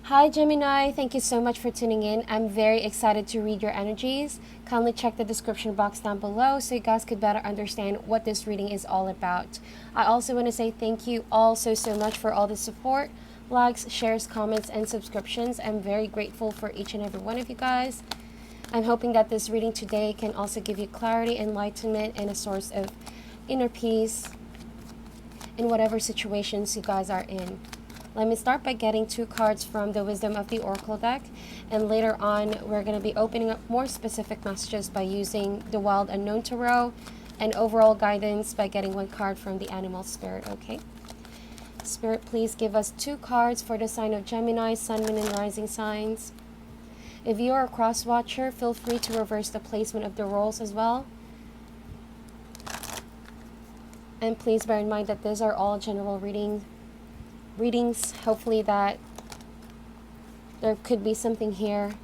Hi Gemini, thank you so much for tuning in. I'm very excited to read your energies. Kindly check the description box down below so you guys could better understand what this reading is all about. I also want to say thank you all so much for all the support, likes, shares, comments, and subscriptions. I'm very grateful for each and every one of you guys. I'm hoping that this reading today can also give you clarity, enlightenment, and a source of inner peace in whatever situations you guys are in. Let me start by getting 2 cards from the Wisdom of the Oracle deck, and later on we're going to be opening up more specific messages by using the Wild Unknown Tarot, and overall guidance by getting 1 card from the Animal Spirit, okay? Spirit, please give us 2 cards for the sign of Gemini, Sun, Moon, and Rising signs. If you are a cross-watcher, feel free to reverse the placement of the roles as well. And please bear in mind that these are all general readings. Hopefully that there could be something here,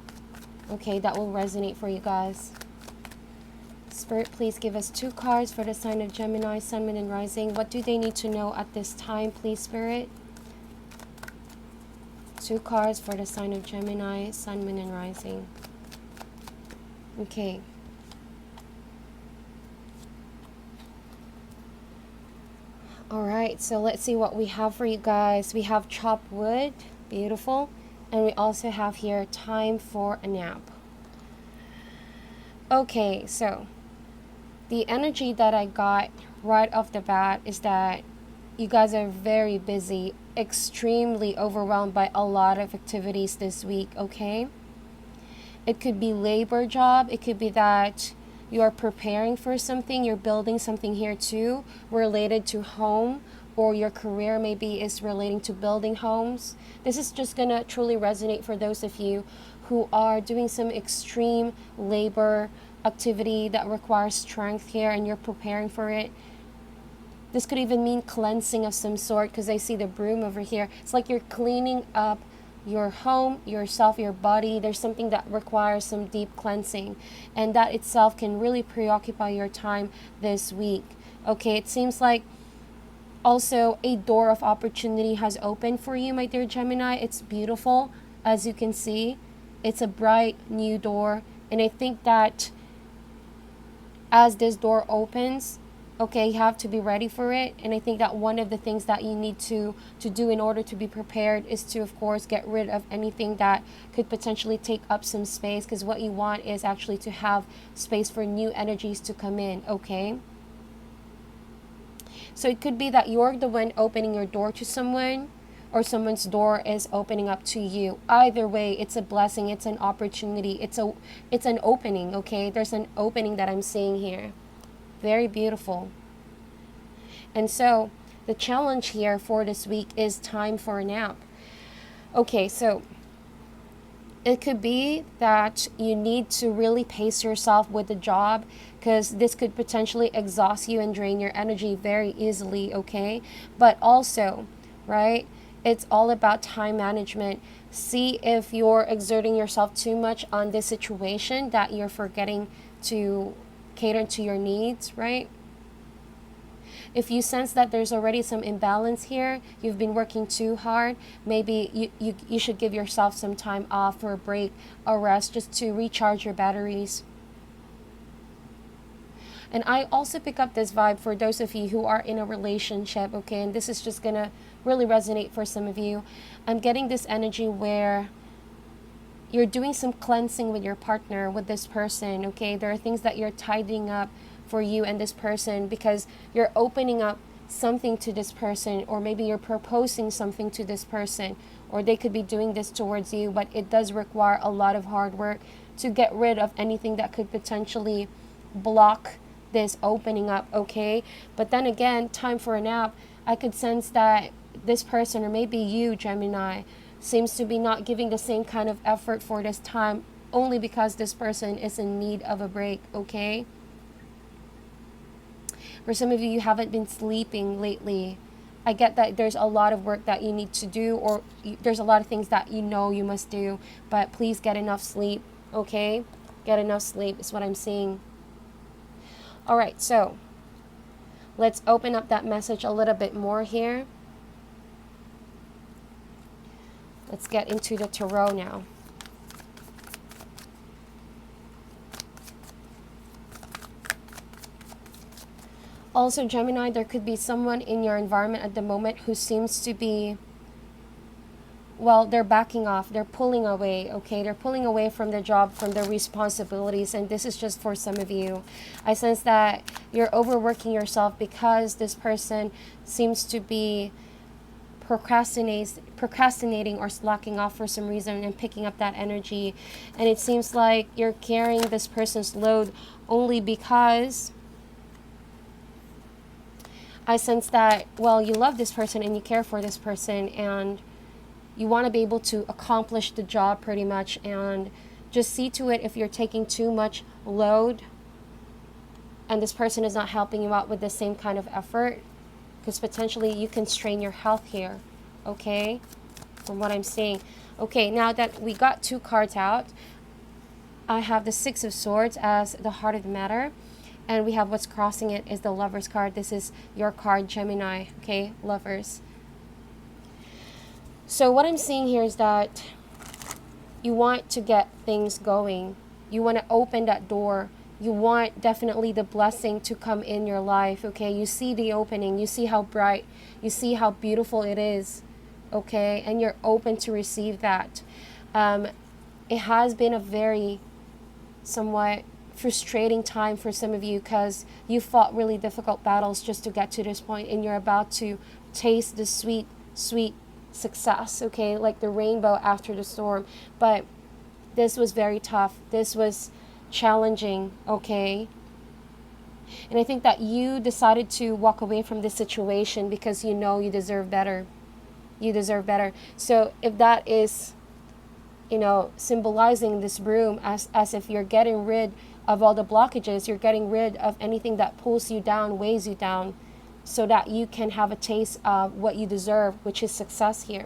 okay, that will resonate for you guys. Spirit, please give us 2 cards for the sign of Gemini, Sun, Moon, and Rising. What do they need to know at this time, please, Spirit? 2 cards for the sign of Gemini, Sun, Moon, and Rising. Okay. Alright, so let's see what we have for you guys. We have chopped wood, beautiful. And we also have here time for a nap. Okay, so the energy that I got right off the bat is that you guys are very busy, extremely overwhelmed by a lot of activities this week, okay? It could be labor job, it could be that you are preparing for something, you're building something here too, related to home, or your career maybe is relating to building homes. This is just gonna truly resonate for those of you who are doing some extreme labor activity that requires strength here and you're preparing for it. This could even mean cleansing of some sort, because I see the broom over here. It's like you're cleaning up your home, yourself, your body. There's something that requires some deep cleansing, and that itself can really preoccupy your time this week. Okay, it seems like also a door of opportunity has opened for you, my dear Gemini. It's beautiful, as you can see. It's a bright new door, and I think that as this door opens, okay, you have to be ready for it. And I think that one of the things that you need to do in order to be prepared is to, of course, get rid of anything that could potentially take up some space, because what you want is actually to have space for new energies to come in, okay? So it could be that you're the one opening your door to someone, or someone's door is opening up to you. Either way, it's a blessing, it's an opportunity, it's an opening, okay? There's an opening that I'm seeing here. Very beautiful. And so the challenge here for this week is time for a nap. Okay, so it could be that you need to really pace yourself with the job, because this could potentially exhaust you and drain your energy very easily, okay? But also, right, it's all about time management. See if you're exerting yourself too much on this situation, that you're forgetting to cater to your needs, right? If you sense that there's already some imbalance here, you've been working too hard, maybe you should give yourself some time off for a break, a rest, just to recharge your batteries. And I also pick up this vibe for those of you who are in a relationship, okay? And this is just gonna really resonate for some of you. I'm getting this energy where you're doing some cleansing with your partner, with this person, okay? There are things that you're tidying up for you and this person, because you're opening up something to this person, or maybe you're proposing something to this person, or they could be doing this towards you, but it does require a lot of hard work to get rid of anything that could potentially block this opening up, okay? But then again, time for a nap, I could sense that this person, or maybe you, Gemini, seems to be not giving the same kind of effort for this time, only because this person is in need of a break, okay? For some of you, you haven't been sleeping lately. I get that there's a lot of work that you need to do, or there's a lot of things that you know you must do, but please get enough sleep, okay? Get enough sleep is what I'm seeing. All right, so let's open up that message a little bit more here. Let's get into the tarot now. Also, Gemini, there could be someone in your environment at the moment who seems to be, well, they're backing off, they're pulling away, okay? They're pulling away from their job, from their responsibilities, and this is just for some of you. I sense that you're overworking yourself because this person seems to be procrastinating or slacking off for some reason and picking up that energy. And it seems like you're carrying this person's load only because I sense that, well, you love this person and you care for this person and you want to be able to accomplish the job pretty much, and just see to it if you're taking too much load and this person is not helping you out with the same kind of effort, because potentially you can strain your health here, okay, from what I'm seeing. Okay, now that we got 2 cards out, I have the 6 of Swords as the heart of the matter, and we have what's crossing it is the Lovers card. This is your card, Gemini, okay, Lovers. So what I'm seeing here is that you want to get things going. You want to open that door. You want definitely the blessing to come in your life, okay? You see the opening. You see how bright. You see how beautiful it is, okay? And you're open to receive that. It has been a very somewhat frustrating time for some of you because you fought really difficult battles just to get to this point, and you're about to taste the sweet, sweet success, okay, like the rainbow after the storm. But this was very tough. This was challenging, okay? And I think that you decided to walk away from this situation because you know you deserve better. You deserve better. So if that is, you know, symbolizing this broom as if you're getting rid of all the blockages, you're getting rid of anything that pulls you down, weighs you down, so that you can have a taste of what you deserve, which is success here.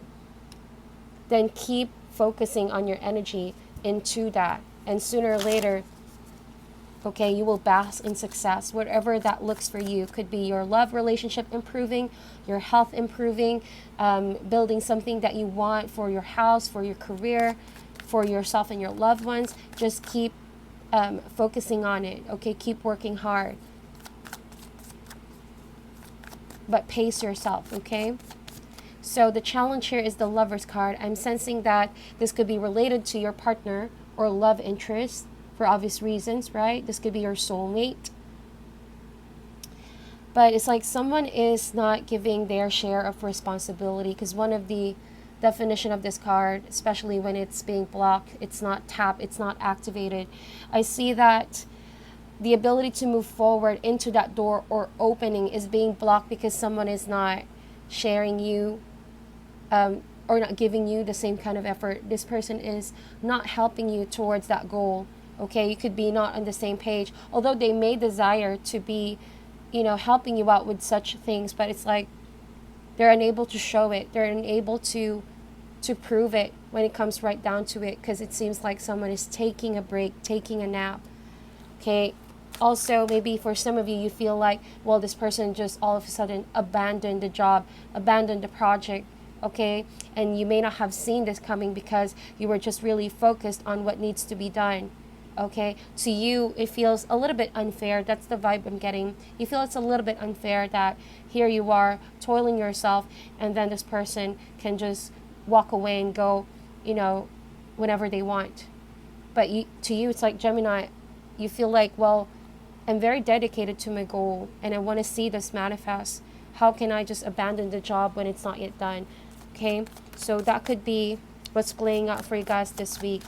Then keep focusing on your energy into that. And sooner or later, okay, you will bask in success, whatever that looks for you. Could be your love relationship improving, your health improving, building something that you want for your house, for your career, for yourself and your loved ones. Just keep focusing on it, okay? Keep working hard. But pace yourself, okay? So the challenge here is the Lovers card. I'm sensing that this could be related to your partner or love interest for obvious reasons, right? This could be your soulmate. But it's like someone is not giving their share of responsibility, because one of the definition of this card, especially when it's being blocked, it's not tapped, it's not activated. I see that the ability to move forward into that door or opening is being blocked because someone is not sharing you or not giving you the same kind of effort. This person is not helping you towards that goal, okay? You could be not on the same page, although they may desire to be, you know, helping you out with such things, but it's like they're unable to show it. They're unable to prove it when it comes right down to it, because it seems like someone is taking a break, taking a nap, okay? Also, maybe for some of you, you feel like, well, this person just all of a sudden abandoned the job, abandoned the project, okay? And you may not have seen this coming because you were just really focused on what needs to be done, okay? To you, it feels a little bit unfair. That's the vibe I'm getting. You feel it's a little bit unfair that here you are toiling yourself, and then this person can just walk away and go, you know, whenever they want. But to you, it's like, Gemini, you feel like, well, I'm very dedicated to my goal and I want to see this manifest. How can I just abandon the job when it's not yet done? Okay, so that could be what's playing out for you guys this week.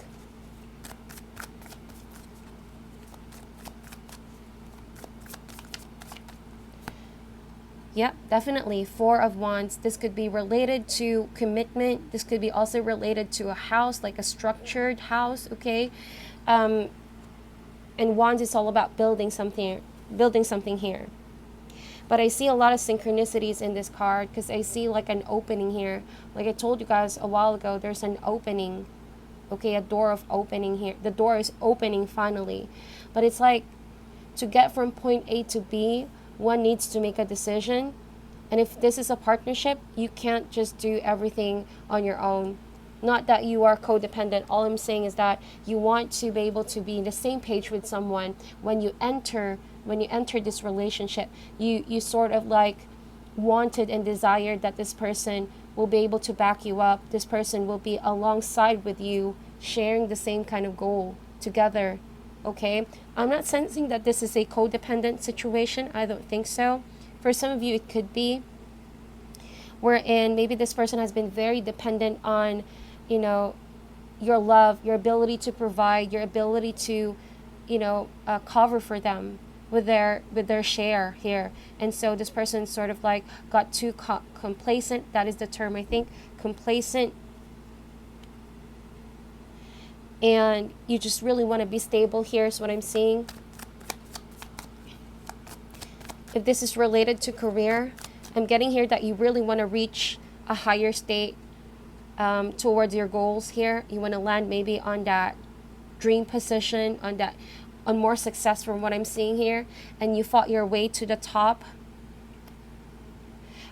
Yep, definitely. 4 of Wands. This could be related to commitment. This could be also related to a house, like a structured house, okay? And Wands is all about building something here. But I see a lot of synchronicities in this card, because I see like an opening here. Like I told you guys a while ago, there's an opening, okay? A door of opening here. The door is opening finally. But it's like, to get from point A to B, one needs to make a decision. And if this is a partnership, you can't just do everything on your own. Not that you are codependent. All I'm saying is that you want to be able to be in the same page with someone when you enter this relationship. You sort of like wanted and desired that this person will be able to back you up. This person will be alongside with you, sharing the same kind of goal together. Okay? I'm not sensing that this is a codependent situation. I don't think so. For some of you, it could be. Wherein maybe this person has been very dependent on, your love, your ability to provide, your ability to, cover for them with their share here. And so this person sort of like got too complacent. That is the term, I think, complacent. And you just really want to be stable here is what I'm seeing. If this is related to career, I'm getting here that you really want to reach a higher state towards your goals here. You want to land maybe on that dream position, on more success from what I'm seeing here. And you fought your way to the top.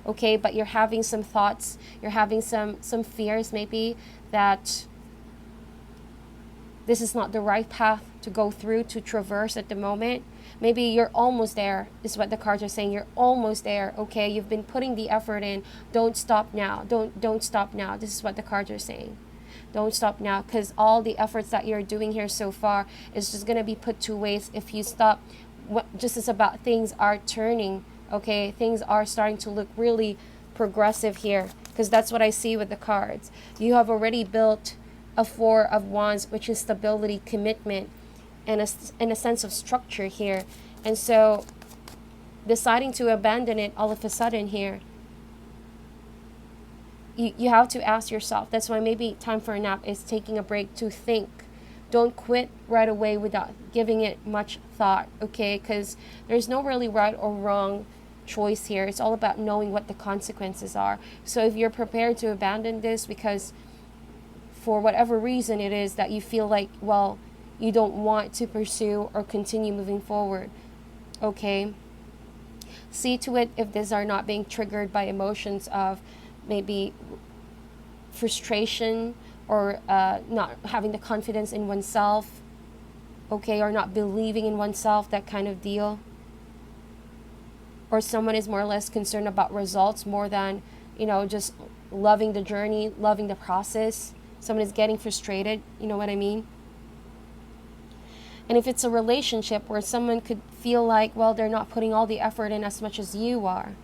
Okay, but you're having some thoughts. You're having some fears maybe that this is not the right path to go through, to traverse at the moment. Maybe you're almost there, is what the cards are saying. You're almost there, okay? You've been putting the effort in. Don't stop now. Don't stop now. This is what the cards are saying. Don't stop now, because all the efforts that you're doing here so far is just going to be put to waste if you stop. Just as about things are turning, okay? Things are starting to look really progressive here, because that's what I see with the cards. You have already built a Four of Wands, which is stability, commitment, and a sense of structure here. And so deciding to abandon it all of a sudden here, you have to ask yourself. That's why maybe time for a nap is taking a break to think. Don't quit right away without giving it much thought, okay? Because there's no really right or wrong choice here. It's all about knowing what the consequences are. So if you're prepared to abandon this because for whatever reason it is that you feel like, well, you don't want to pursue or continue moving forward, okay? See to it if these are not being triggered by emotions of maybe frustration or not having the confidence in oneself, okay, or not believing in oneself, that kind of deal. Or someone is more or less concerned about results more than, just loving the journey, loving the process. Someone is getting frustrated, you know what I mean? And if it's a relationship where someone could feel like, well, they're not putting all the effort in as much as you are,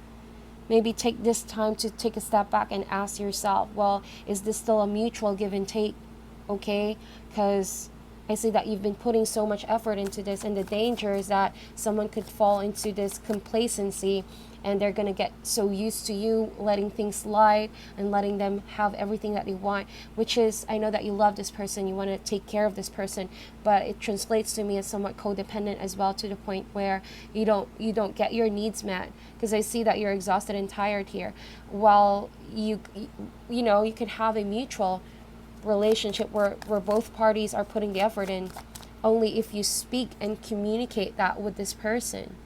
maybe take this time to take a step back and ask yourself, well, is this still a mutual give and take, okay? Because I see that you've been putting so much effort into this, and the danger is that someone could fall into this complacency and they're going to get so used to you letting things slide and letting them have everything that they want, which is, I know that you love this person, you want to take care of this person, but it translates to me as somewhat codependent as well, to the point where you don't get your needs met, because I see that you're exhausted and tired here. While you could have a mutual relationship where both parties are putting the effort in, only if you speak and communicate that with this person.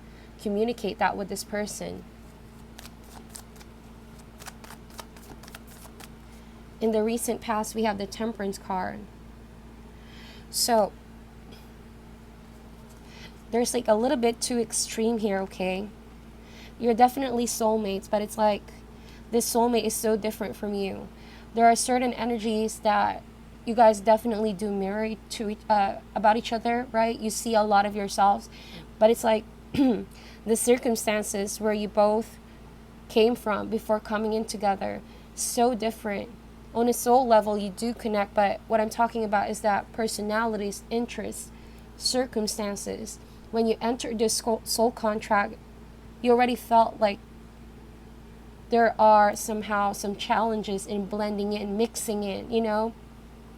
Communicate that with this person. In the recent past, we have the Temperance card. So there's like a little bit too extreme here, okay? You're definitely soulmates, but it's like this soulmate is so different from you. There are certain energies that you guys definitely do mirror to about each other, right? You see a lot of yourselves, but it's like the circumstances where you both came from before coming in together, so different. On a soul level, you do connect, but what I'm talking about is that personalities, interests, circumstances. When you entered this soul contract, you already felt like there are somehow some challenges in blending in, mixing in,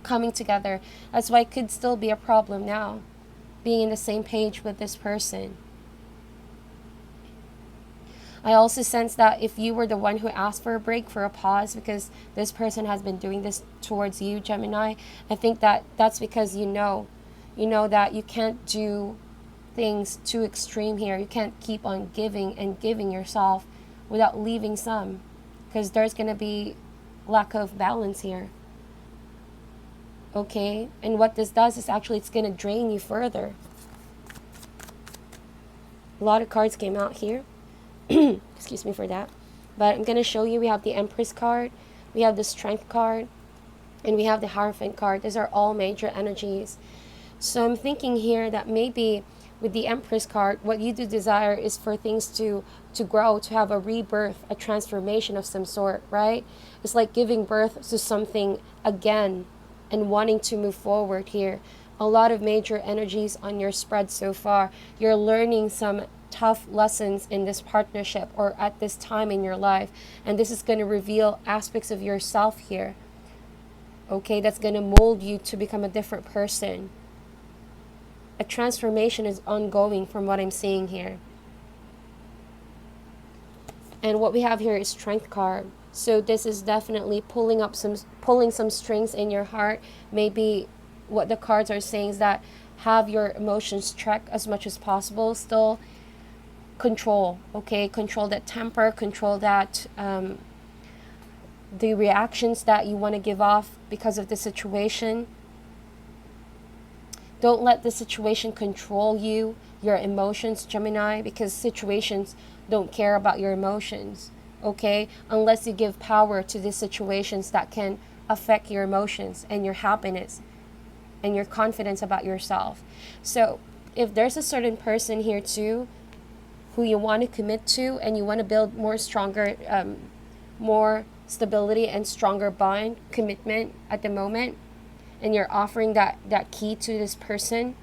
coming together. That's why it could still be a problem now, being in the same page with this person. I also sense that if you were the one who asked for a break, for a pause, because this person has been doing this towards you, Gemini, I think that that's because you know that you can't do things too extreme here. You can't keep on giving and giving yourself without leaving some, because there's going to be lack of balance here. Okay, and what this does is actually it's going to drain you further. A lot of cards came out here. Excuse me for that. But I'm going to show you, we have the Empress card, we have the Strength card, and we have the Hierophant card. These are all major energies. So I'm thinking here that maybe with the Empress card, what you do desire is for things to grow, to have a rebirth, a transformation of some sort, right? It's like giving birth to something again and wanting to move forward here. A lot of major energies on your spread so far. You're learning some tough lessons in this partnership or at this time in your life, and this is going to reveal aspects of yourself here, okay, that's going to mold you to become a different person. A transformation is ongoing from what I'm seeing here. And what we have here is Strength card. So this is definitely pulling some strings in your heart. Maybe what the cards are saying is that have your emotions checked as much as possible. Still control, okay? Control that temper, control that the reactions that you want to give off because of the situation. Don't let the situation control you, your emotions, Gemini, because situations don't care about your emotions, okay? Unless you give power to these situations that can affect your emotions and your happiness and your confidence about yourself. So if there's a certain person here too who you want to commit to and you want to build more stability and stronger bond, commitment at the moment, and you're offering that key to this person,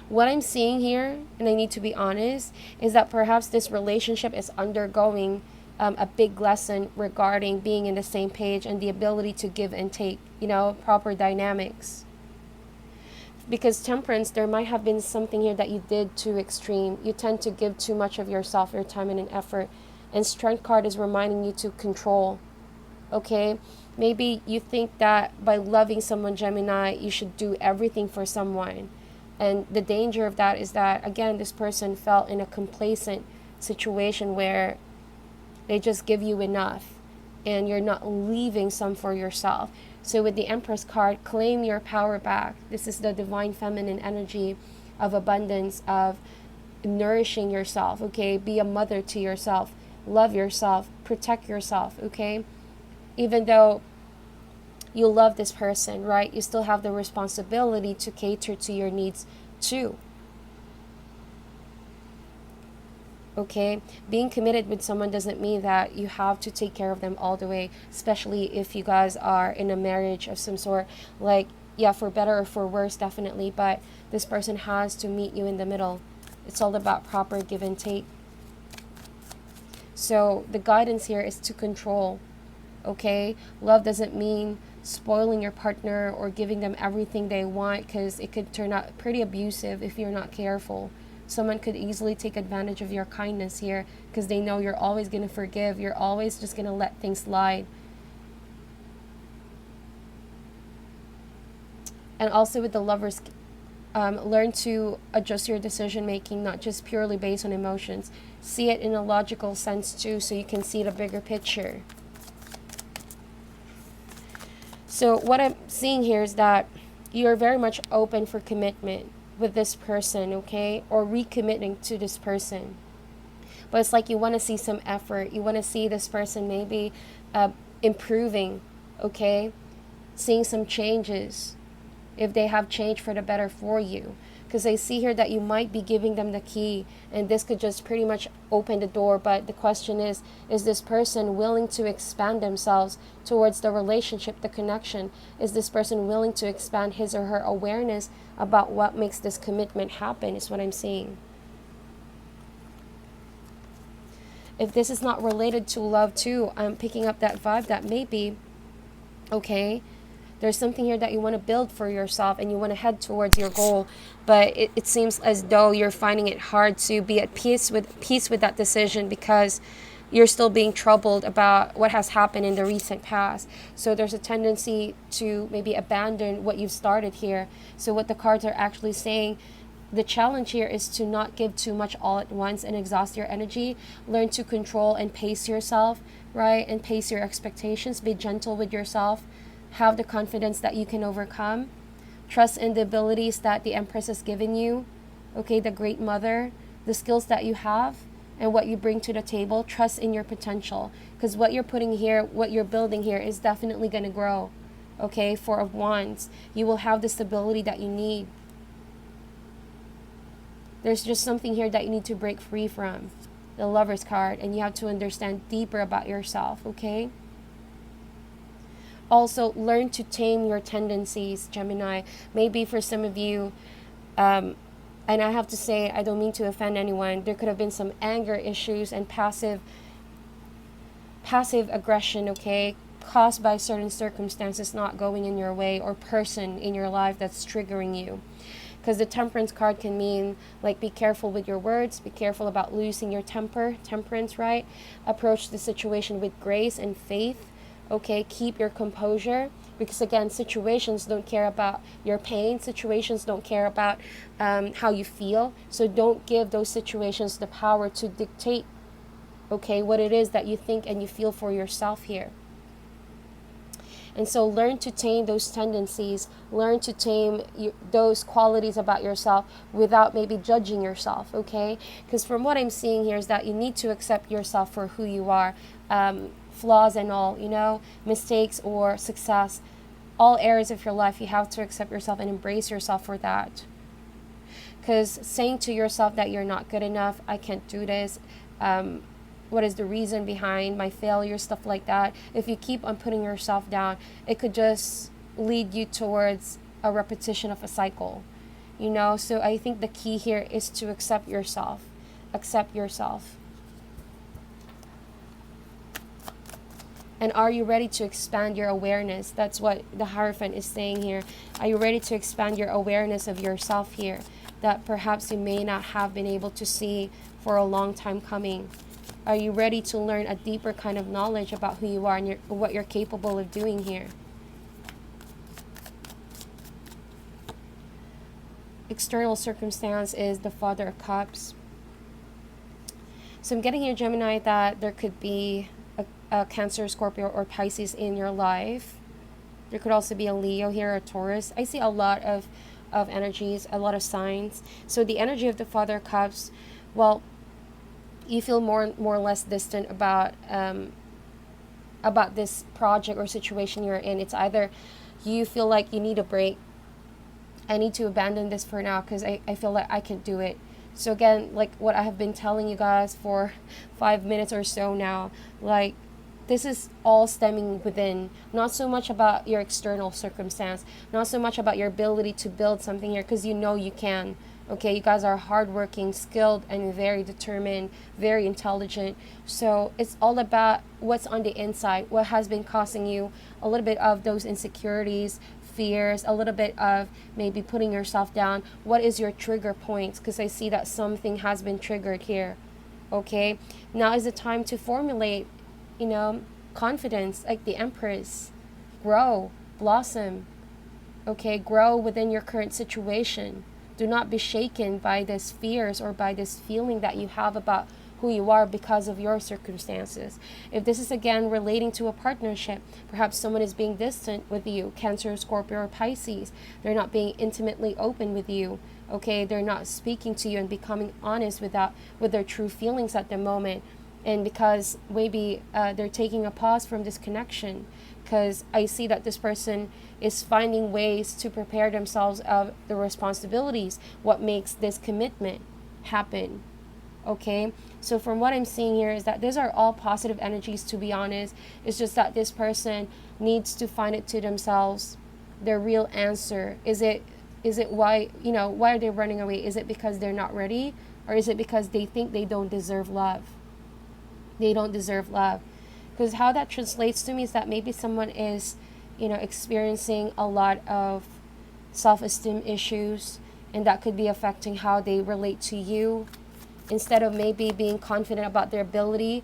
what I'm seeing here, and I need to be honest, is that perhaps this relationship is undergoing a big lesson regarding being in the same page and the ability to give and take, proper dynamics. Because Temperance, there might have been something here that you did too extreme. You tend to give too much of yourself, your time and an effort. And Strength card is reminding you to control, okay? Maybe you think that by loving someone, Gemini, you should do everything for someone. And the danger of that is that, again, this person felt in a complacent situation where they just give you enough and you're not leaving some for yourself. So with the Empress card, claim your power back. This is the divine feminine energy of abundance, of nourishing yourself, okay? Be a mother to yourself. Love yourself. Protect yourself, okay? Even though you love this person, right? You still have the responsibility to cater to your needs too. Okay, being committed with someone doesn't mean that you have to take care of them all the way, especially if you guys are in a marriage of some sort. Like, yeah, for better or for worse, definitely, but this person has to meet you in the middle. It's all about proper give and take. So the guidance here is to control, okay? Love doesn't mean spoiling your partner or giving them everything they want, because it could turn out pretty abusive if you're not careful. Someone could easily take advantage of your kindness here because they know you're always going to forgive. You're always just going to let things slide. And also with the Lovers, learn to adjust your decision making, not just purely based on emotions. See it in a logical sense too, so you can see the bigger picture. So what I'm seeing here is that you're very much open for commitment with this person, okay, or recommitting to this person. But it's like you want to see some effort. You want to see this person maybe improving, okay, seeing some changes, if they have changed for the better for you. Because I see here that you might be giving them the key, and this could just pretty much open the door. But the question is this person willing to expand themselves towards the relationship, the connection? Is this person willing to expand his or her awareness about what makes this commitment happen, is what I'm seeing. If this is not related to love too, I'm picking up that vibe that maybe, okay, there's something here that you want to build for yourself and you want to head towards your goal, but it seems as though you're finding it hard to be at peace with that decision because you're still being troubled about what has happened in the recent past. So there's a tendency to maybe abandon what you've started here. So what the cards are actually saying, the challenge here is to not give too much all at once and exhaust your energy. Learn to control and pace yourself, right? And pace your expectations. Be gentle with yourself. Have the confidence that you can overcome. Trust in the abilities that the Empress has given you. Okay, the Great Mother, the skills that you have and what you bring to the table. Trust in your potential, because what you're putting here, what you're building here is definitely going to grow. Okay, Four of Wands, you will have the stability that you need. There's just something here that you need to break free from. The Lover's card, and you have to understand deeper about yourself, okay? Also, learn to tame your tendencies, Gemini. Maybe for some of you, and I have to say, I don't mean to offend anyone, there could have been some anger issues and passive aggression, okay, caused by certain circumstances not going in your way, or person in your life that's triggering you. Because the Temperance card can mean, like, be careful with your words, be careful about losing your temper, Temperance, right? Approach the situation with grace and faith, okay? Keep your composure, because again, situations don't care about your pain, situations don't care about how you feel, so don't give those situations the power to dictate, okay, what it is that you think and you feel for yourself here. And so learn to tame those tendencies, learn to tame those qualities about yourself without maybe judging yourself, okay? Because from what I'm seeing here is that you need to accept yourself for who you are, flaws and all, you know, mistakes or success, all areas of your life, you have to accept yourself and embrace yourself for that. Because saying to yourself that you're not good enough, I can't do this, what is the reason behind my failure, stuff like that. If you keep on putting yourself down, it could just lead you towards a repetition of a cycle, you know. So I think the key here is to accept yourself. Accept yourself. And are you ready to expand your awareness? That's what the Hierophant is saying here. Are you ready to expand your awareness of yourself here, that perhaps you may not have been able to see for a long time coming? Are you ready to learn a deeper kind of knowledge about who you are and what you're capable of doing here? External circumstance is the Father of Cups. So I'm getting here, Gemini, that there could be a Cancer, Scorpio, or Pisces in your life. There could also be a Leo here, or Taurus. I see a lot of energies, a lot of signs. So the energy of the Father of Cups, well, you feel more or less distant about this project or situation you're in. It's either you feel like you need a break, I need to abandon this for now because I feel like I can't do it. So again, like what I have been telling you guys for 5 minutes or so now, like this is all stemming within, not so much about your external circumstance, not so much about your ability to build something here, because you know you can. Okay, you guys are hardworking, skilled, and very determined, very intelligent. So it's all about what's on the inside, what has been causing you a little bit of those insecurities, fears, a little bit of maybe putting yourself down. What is your trigger points? Because I see that something has been triggered here. Okay, now is the time to formulate, you know, confidence, like the Empress. Grow, blossom. Okay, grow within your current situation. Do not be shaken by these fears or by this feeling that you have about who you are because of your circumstances. If this is again relating to a partnership, perhaps someone is being distant with you, Cancer, Scorpio, or Pisces. They're not being intimately open with you. Okay, they're not speaking to you and becoming honest with their true feelings at the moment. And because maybe they're taking a pause from this connection, because I see that this person is finding ways to prepare themselves of the responsibilities, what makes this commitment happen. Okay, so from what I'm seeing here is that these are all positive energies, to be honest. It's just that this person needs to find it to themselves, their real answer. Is it why, you know, why are they running away? Is it because they're not ready, or is it because they think they don't deserve love? They don't deserve love. Because how that translates to me is that maybe someone is, you know, experiencing a lot of self-esteem issues, and that could be affecting how they relate to you. Instead of maybe being confident about their ability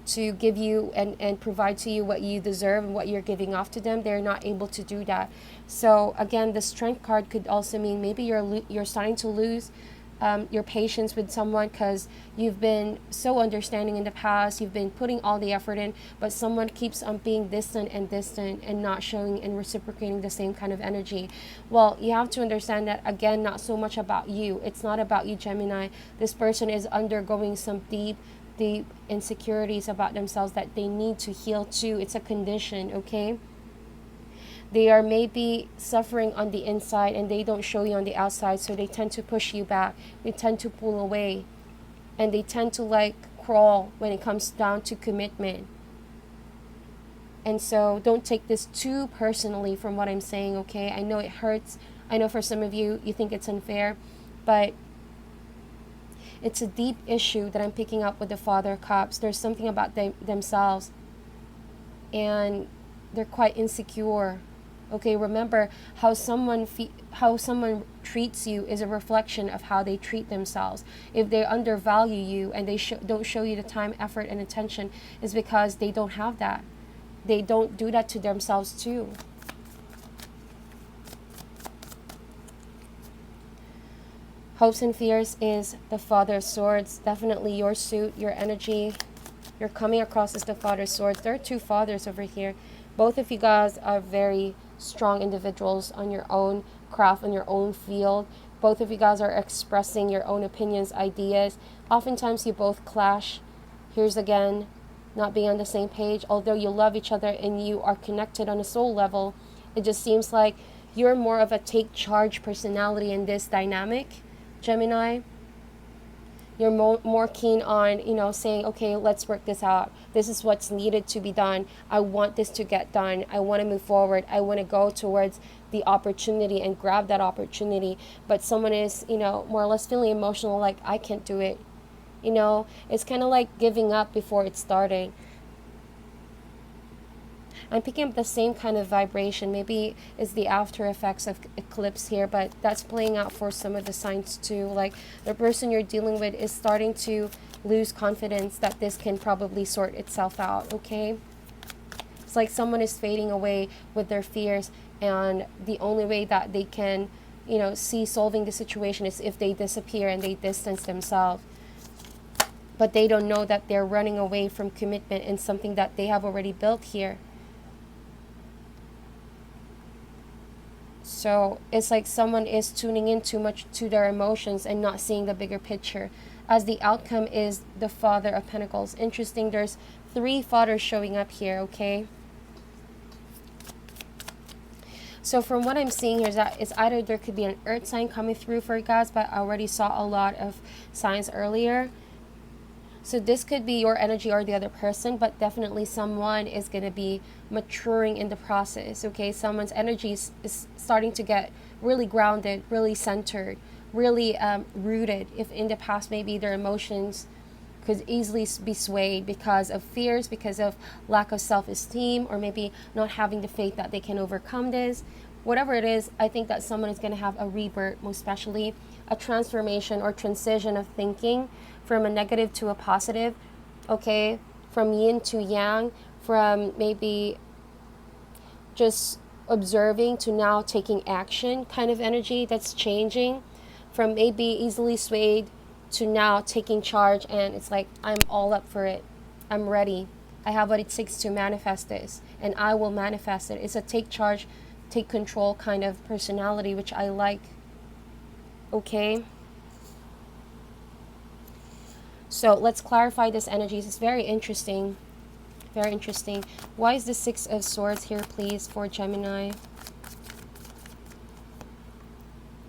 to give you and provide to you what you deserve and what you're giving off to them, they're not able to do that. So again, the Strength card could also mean maybe you're starting to lose your patience with someone, because you've been so understanding in the past, you've been putting all the effort in, but someone keeps on being distant and not showing and reciprocating the same kind of energy. Well, you have to understand that, again, not so much about you. It's not about you, Gemini. This person is undergoing some deep insecurities about themselves that they need to heal too. It's a condition, okay? They are maybe suffering on the inside and they don't show you on the outside, so they tend to push you back. They tend to pull away. And they tend to like crawl when it comes down to commitment. And so don't take this too personally from what I'm saying, okay? I know it hurts. I know for some of you, you think it's unfair. But it's a deep issue that I'm picking up with the Father of Cups. There's something about themselves. And they're quite insecure. Okay, remember how someone treats you is a reflection of how they treat themselves. If they undervalue you and they don't show you the time, effort, and attention, is because they don't have that. They don't do that to themselves too. Hopes and fears is the Father of Swords. Definitely your suit, your energy. You're coming across as the Father of Swords. There are two fathers over here. Both of you guys are very strong individuals on your own craft, on your own field. Both of you guys are expressing your own opinions, ideas. Oftentimes you both clash. Here's again, not being on the same page. Although you love each other and you are connected on a soul level, it just seems like you're more of a take charge personality in this dynamic, Gemini. You're more keen on, saying, okay, let's work this out. This is what's needed to be done. I want this to get done. I want to move forward. I want to go towards the opportunity and grab that opportunity. But someone is, more or less feeling emotional, like, I can't do it. It's kind of like giving up before it started. I'm picking up the same kind of vibration. Maybe it's the after effects of eclipse here, but that's playing out for some of the signs too. Like the person you're dealing with is starting to lose confidence that this can probably sort itself out, okay? It's like someone is fading away with their fears, and the only way that they can, see solving the situation is if they disappear and they distance themselves. But they don't know that they're running away from commitment and something that they have already built here. So it's like someone is tuning in too much to their emotions and not seeing the bigger picture, as the outcome is the Father of Pentacles. Interesting, there's 3 fathers showing up here, okay? So from what I'm seeing here is that it's either there could be an earth sign coming through for you guys, but I already saw a lot of signs earlier. So this could be your energy or the other person, but definitely someone is going to be maturing in the process, okay? Someone's energy is starting to get really grounded, really centered, really rooted. If in the past maybe their emotions could easily be swayed because of fears, because of lack of self-esteem, or maybe not having the faith that they can overcome this. Whatever it is, I think that someone is going to have a rebirth, most especially a transformation or transition of thinking from a negative to a positive, okay? From yin to yang, from maybe just observing to now taking action kind of energy that's changing, from maybe easily swayed to now taking charge, and it's like, I'm all up for it. I'm ready. I have what it takes to manifest this, and I will manifest it. It's a take charge, take control kind of personality, which I like, okay? So let's clarify this energy. It's very interesting. Very interesting. Why is the 6 of Swords here, please, for Gemini?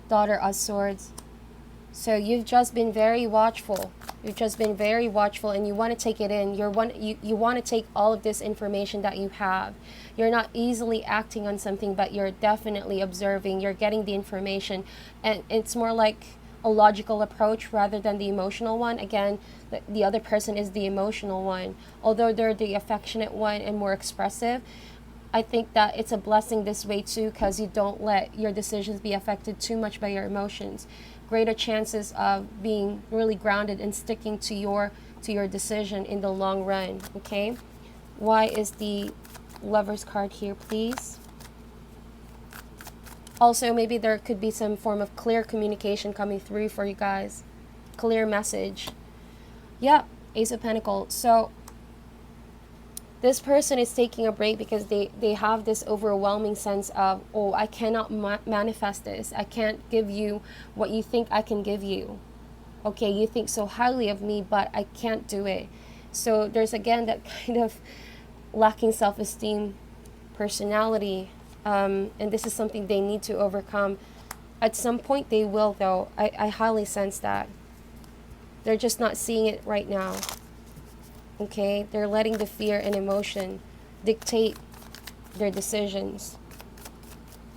Daughter of Swords. So you've just been very watchful. You've just been very watchful, and you want to take it in. You want to take all of this information that you have. You're not easily acting on something, but you're definitely observing. You're getting the information, and it's more like a logical approach rather than the emotional one. Again, the other person is the emotional one. Although they're the affectionate one and more expressive, I think that it's a blessing this way too, because you don't let your decisions be affected too much by your emotions. Greater chances of being really grounded and sticking to your decision in the long run, okay? Why is the Lover's card here, please? Also, maybe there could be some form of clear communication coming through for you guys. Clear message. Yeah, Ace of Pentacles. So this person is taking a break because they have this overwhelming sense of, oh, I cannot manifest this. I can't give you what you think I can give you. Okay, you think so highly of me, but I can't do it. So there's again that kind of lacking self-esteem personality. And this is something they need to overcome. At some point they will, though. I highly sense that. They're just not seeing it right now. Okay, they're letting the fear and emotion dictate their decisions.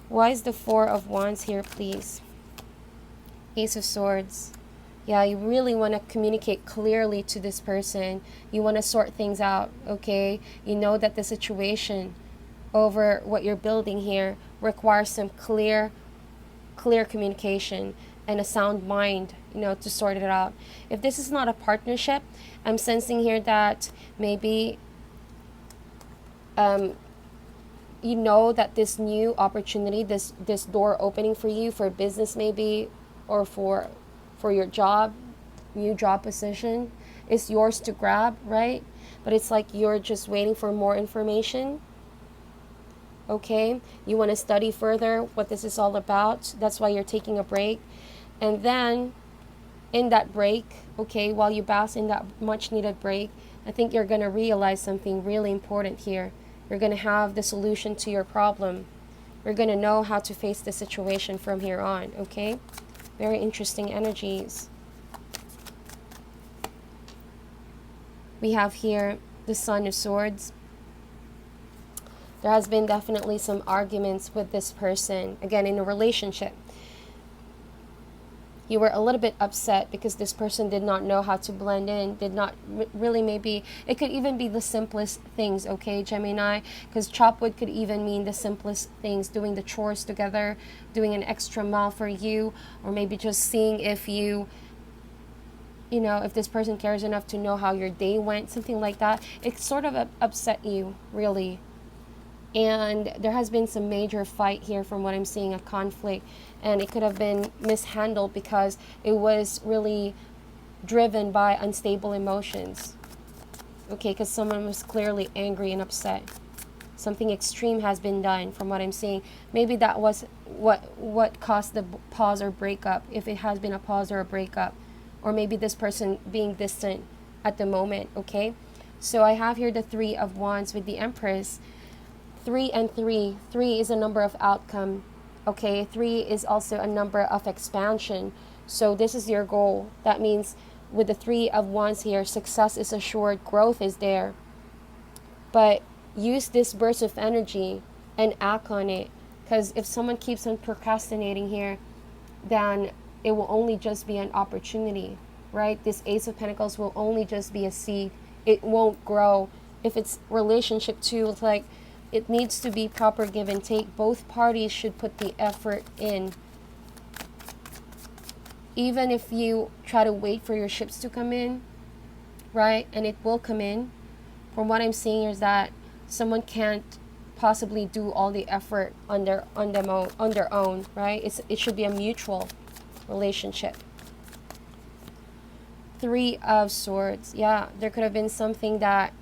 Why is the Four of Wands here, please? Ace of Swords. Yeah, you really want to communicate clearly to this person. You want to sort things out, okay? You know that the situation over what you're building here requires some clear communication and a sound mind, to sort it out. If this is not a partnership, I'm sensing here that maybe you know that this new opportunity, this door opening for you, for business maybe, or for your job, new job position, is yours to grab, right? But it's like you're just waiting for more information. Okay, you want to study further what this is all about. That's why you're taking a break. And then in that break, okay, while you bask in that much needed break, I think you're going to realize something really important here. You're going to have the solution to your problem. You're going to know how to face the situation from here on, okay? Very interesting energies. We have here the Son of Swords. There has been definitely some arguments with this person, again, in a relationship. You were a little bit upset because this person did not know how to blend in, did not really, maybe, it could even be the simplest things, okay, Gemini? Because chop wood could even mean the simplest things, doing the chores together, doing an extra mile for you, or maybe just seeing if if this person cares enough to know how your day went, something like that. It sort of upset you, really. And there has been some major fight here from what I'm seeing, a conflict. And it could have been mishandled because it was really driven by unstable emotions. Okay, because someone was clearly angry and upset. Something extreme has been done from what I'm seeing. Maybe that was what caused the pause or breakup, if it has been a pause or a breakup. Or maybe this person being distant at the moment, okay? So I have here the Three of Wands with the Empress. 3 and 3. 3 is a number of outcome. Okay, 3 is also a number of expansion. So this is your goal. That means with the Three of Wands here, success is assured, growth is there. But use this burst of energy and act on it. Because if someone keeps on procrastinating here, then it will only just be an opportunity, right? This Ace of Pentacles will only just be a seed. It won't grow. If it's relationship too, it's like, it needs to be proper give and take. Both parties should put the effort in. Even if you try to wait for your ships to come in, right? And it will come in. From what I'm seeing is that someone can't possibly do all the effort on their own, right? It should be a mutual relationship. Three of Swords. Yeah, there could have been something that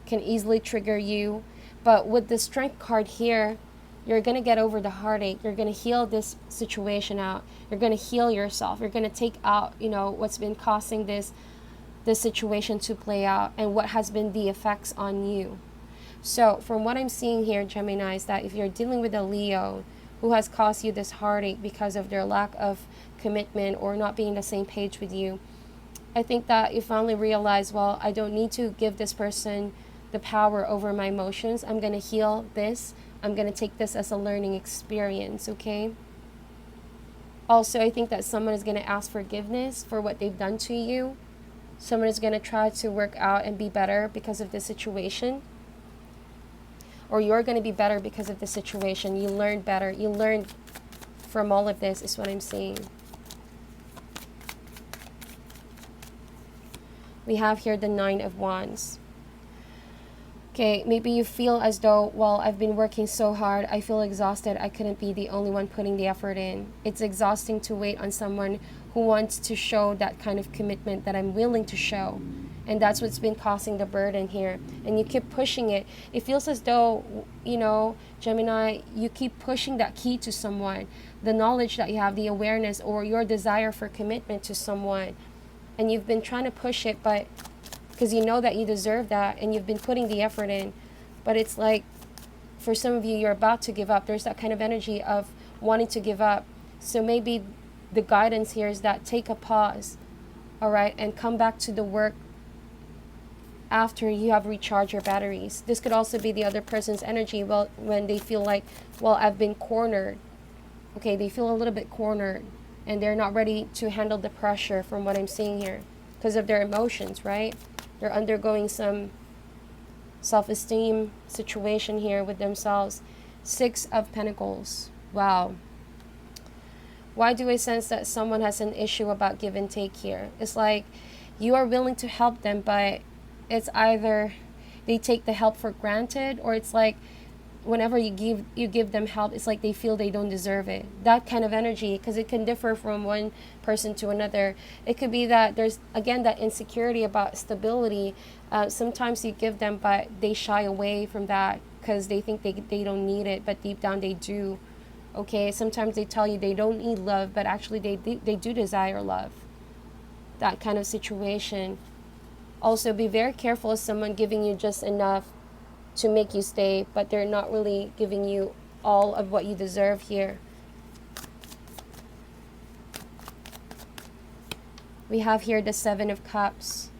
can easily trigger you. But with the Strength card here, you're going to get over the heartache. You're going to heal this situation out. You're going to heal yourself. You're going to take out, what's been causing this situation to play out and what has been the effects on you. So from what I'm seeing here, Gemini, is that if you're dealing with a Leo who has caused you this heartache because of their lack of commitment or not being on the same page with you, I think that you finally realize, well, I don't need to give this person the power over my emotions. I'm going to heal this. I'm going to take this as a learning experience, okay? Also, I think that someone is going to ask forgiveness for what they've done to you. Someone is going to try to work out and be better because of this situation. Or you're going to be better because of the situation. You learned better. You learned from all of this is what I'm seeing. We have here the Nine of Wands. Okay, maybe you feel as though, well, I've been working so hard, I feel exhausted, I couldn't be the only one putting the effort in. It's exhausting to wait on someone who wants to show that kind of commitment that I'm willing to show. And that's what's been causing the burden here. And you keep pushing it. It feels as though, Gemini, you keep pushing that key to someone, the knowledge that you have, the awareness, or your desire for commitment to someone. And you've been trying to push it, but because you know that you deserve that and you've been putting the effort in. But it's like, for some of you, you're about to give up. There's that kind of energy of wanting to give up. So maybe the guidance here is that take a pause, all right, and come back to the work after you have recharged your batteries. This could also be the other person's energy, well, when they feel like, well, I've been cornered. Okay, they feel a little bit cornered and they're not ready to handle the pressure from what I'm seeing here because of their emotions, right? They're undergoing some self-esteem situation here with themselves. 6 of Pentacles. Wow. Why do I sense that someone has an issue about give and take here? It's like you are willing to help them, but it's either they take the help for granted, or it's like whenever you give them help, it's like they feel they don't deserve it. That kind of energy, because it can differ from one person to another. It could be that there's, again, that insecurity about stability. Sometimes you give them, but they shy away from that because they think they don't need it, but deep down they do. Okay, sometimes they tell you they don't need love, but actually they do desire love. That kind of situation. Also, be very careful of someone giving you just enough to make you stay, but they're not really giving you all of what you deserve here. We have here the 7 of Cups.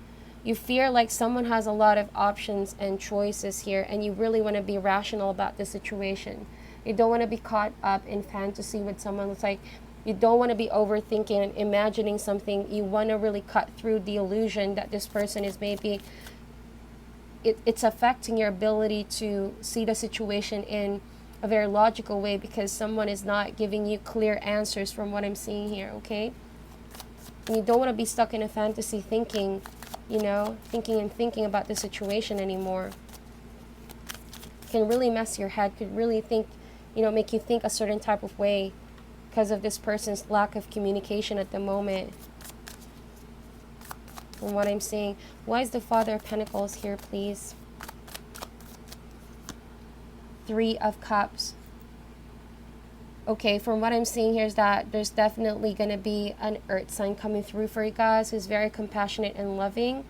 You fear like someone has a lot of options and choices here, and you really want to be rational about the situation. You don't want to be caught up in fantasy with someone. It's like you don't want to be overthinking and imagining something. You want to really cut through the illusion that this person is maybe it's affecting your ability to see the situation in a very logical way, because someone is not giving you clear answers from what I'm seeing here, okay? And you don't want to be stuck in a fantasy thinking about the situation anymore. Can really mess your head, could really think, make you think a certain type of way because of this person's lack of communication at the moment. From what I'm seeing, why is the Father of Pentacles here, please? 3 of Cups. Okay, from what I'm seeing here is that there's definitely going to be an earth sign coming through for you guys who's very compassionate and loving.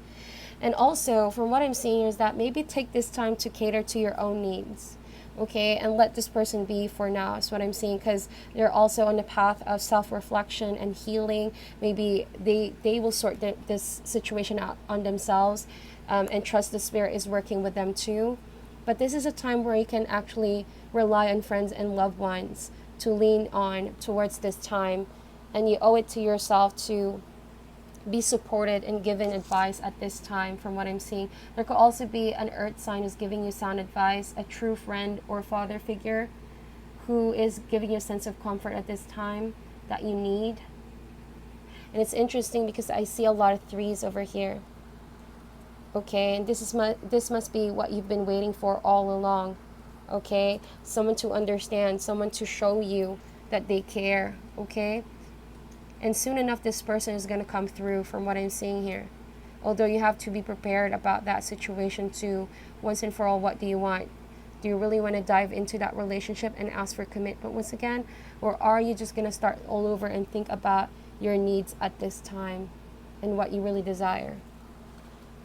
And also, from what I'm seeing here is that maybe take this time to cater to your own needs. Okay, and let this person be for now, is what I'm seeing, because they're also on the path of self-reflection and healing. Maybe they will sort this situation out on themselves, and trust the Spirit is working with them too. But this is a time where you can actually rely on friends and loved ones to lean on towards this time, and you owe it to yourself to be supported and given advice at this time. From what I'm seeing, there could also be an earth sign who's giving you sound advice, a true friend or father figure who is giving you a sense of comfort at this time that you need. And it's interesting because I see a lot of 3s over here. Okay, and this must be what you've been waiting for all along. Okay, someone to understand, someone to show you that they care. Okay. And soon enough, this person is going to come through, from what I'm seeing here. Although you have to be prepared about that situation too. Once and for all, what do you want? Do you really want to dive into that relationship and ask for commitment once again? Or are you just going to start all over and think about your needs at this time and what you really desire?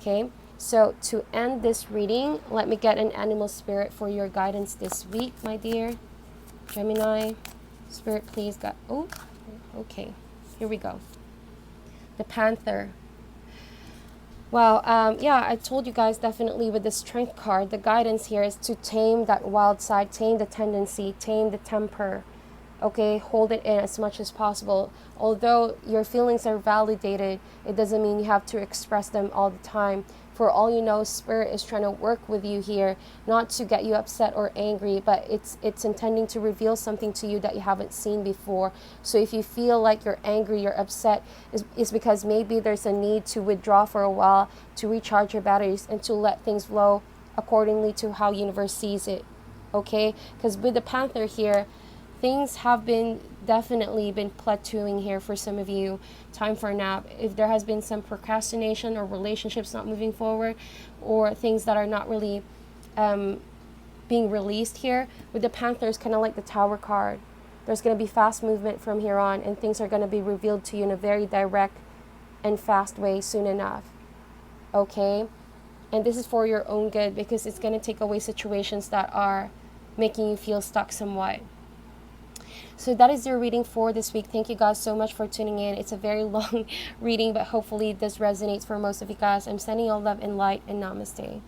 Okay, so to end this reading, let me get an animal spirit for your guidance this week, my dear Gemini. Spirit, please. Okay. Here we go. The Panther. Well, I told you guys definitely with the Strength card, the guidance here is to tame that wild side, tame the tendency, tame the temper. Okay, hold it in as much as possible. Although your feelings are validated, it doesn't mean you have to express them all the time. For all you know, Spirit is trying to work with you here, not to get you upset or angry, but it's intending to reveal something to you that you haven't seen before. So if you feel like you're angry, you're upset, is because maybe there's a need to withdraw for a while, to recharge your batteries and to let things flow accordingly to how universe sees it. Okay, because with the Panther here, things have been definitely been plateauing here for some of you. Time for a nap. If there has been some procrastination or relationships not moving forward, or things that are not really being released here, with the Panther is kind of like the Tower card. There's going to be fast movement from here on, and things are going to be revealed to you in a very direct and fast way soon enough. Okay, and this is for your own good, because it's going to take away situations that are making you feel stuck somewhat. So that is your reading for this week. Thank you guys so much for tuning in. It's a very long reading, but hopefully this resonates for most of you guys. I'm sending you all love and light, and namaste.